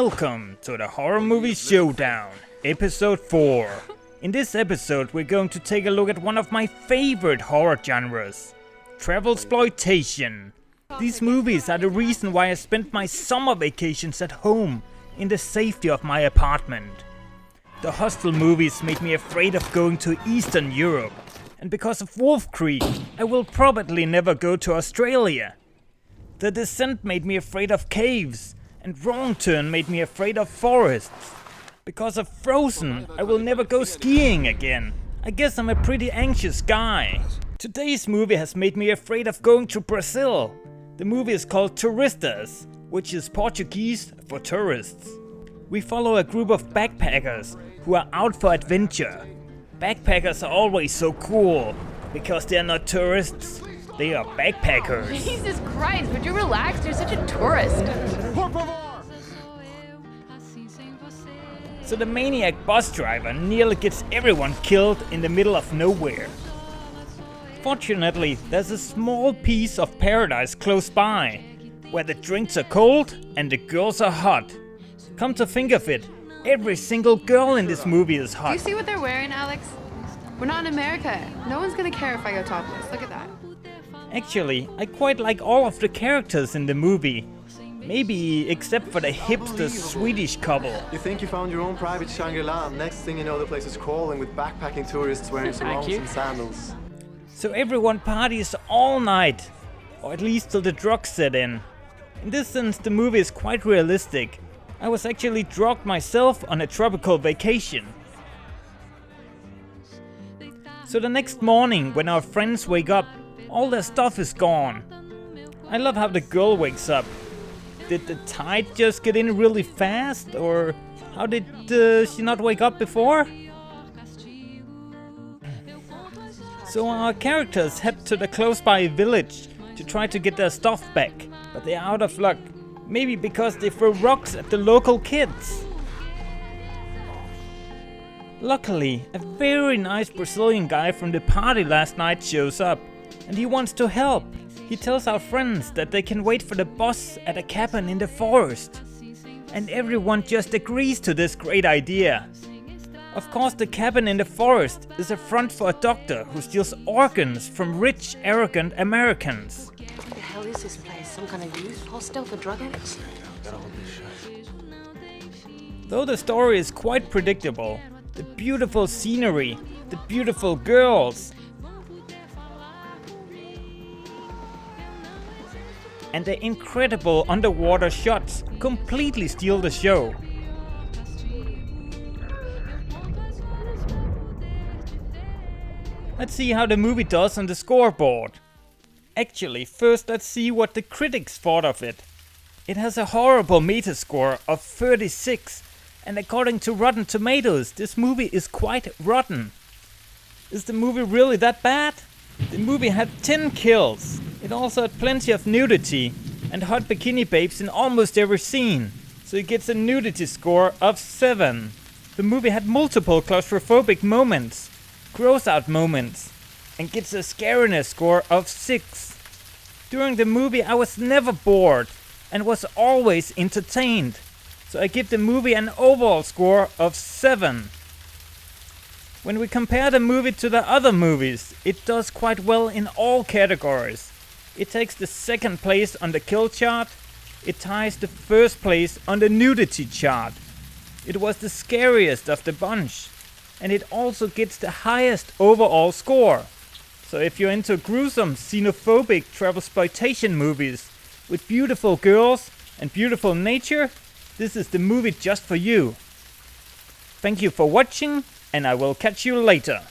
Welcome to the Horror Movie Showdown, Episode 4. In this episode we're going to take a look at one of my favorite horror genres, Travelsploitation. These movies are the reason why I spent my summer vacations at home, in the safety of my apartment. The Hostel movies made me afraid of going to Eastern Europe, and because of Wolf Creek, I will probably never go to Australia. The Descent made me afraid of caves, and Wrong Turn made me afraid of forests. Because of Frozen, I will never go skiing again. I guess I'm a pretty anxious guy. Today's movie has made me afraid of going to Brazil. The movie is called Turistas, which is Portuguese for tourists. We follow a group of backpackers who are out for adventure. Backpackers are always so cool, because they are not tourists, they are backpackers. Jesus Christ, would you relax? You're such a tourist. So the maniac bus driver nearly gets everyone killed in the middle of nowhere. Fortunately, there's a small piece of paradise close by, where the drinks are cold and the girls are hot. Come to think of it, every single girl in this movie is hot. Do you see what they're wearing, Alex? We're not in America. No one's gonna care if I go topless. Look at that. Actually, I quite like all of the characters in the movie. Maybe except for the hipster Swedish couple. You think you found your own private Shangri-La, next thing you know the place is crawling with backpacking tourists wearing sarongs and sandals. So everyone parties all night, or at least till the drugs set in. In this sense, the movie is quite realistic. I was actually drugged myself on a tropical vacation. So the next morning, when our friends wake up, all their stuff is gone. I love how the girl wakes up. Did the tide just get in really fast, or how did she not wake up before? So our characters head to the close by village to try to get their stuff back, but they're out of luck. Maybe because they throw rocks at the local kids. Luckily, a very nice Brazilian guy from the party last night shows up, and he wants to help. He tells our friends that they can wait for the boss at a cabin in the forest. And everyone just agrees to this great idea. Of course, the cabin in the forest is a front for a doctor who steals organs from rich, arrogant Americans. What the hell is this place? Some kind of youth hostel for drug addicts? Though the story is quite predictable, the beautiful scenery, the beautiful girls, and the incredible underwater shots completely steal the show. Let's see how the movie does on the scoreboard. Actually, first let's see what the critics thought of it. It has a horrible metascore of 36, and according to Rotten Tomatoes, this movie is quite rotten. Is the movie really that bad? The movie had 10 kills. It also had plenty of nudity and hot bikini babes in almost every scene, so it gets a nudity score of 7. The movie had multiple claustrophobic moments, gross out moments, and gets a scariness score of 6. During the movie I was never bored and was always entertained, so I give the movie an overall score of 7. When we compare the movie to the other movies, it does quite well in all categories. It takes the second place on the kill chart, it ties the first place on the nudity chart. It was the scariest of the bunch, and it also gets the highest overall score. So if you're into gruesome, xenophobic Travelsploitation movies with beautiful girls and beautiful nature, this is the movie just for you. Thank you for watching, and I will catch you later.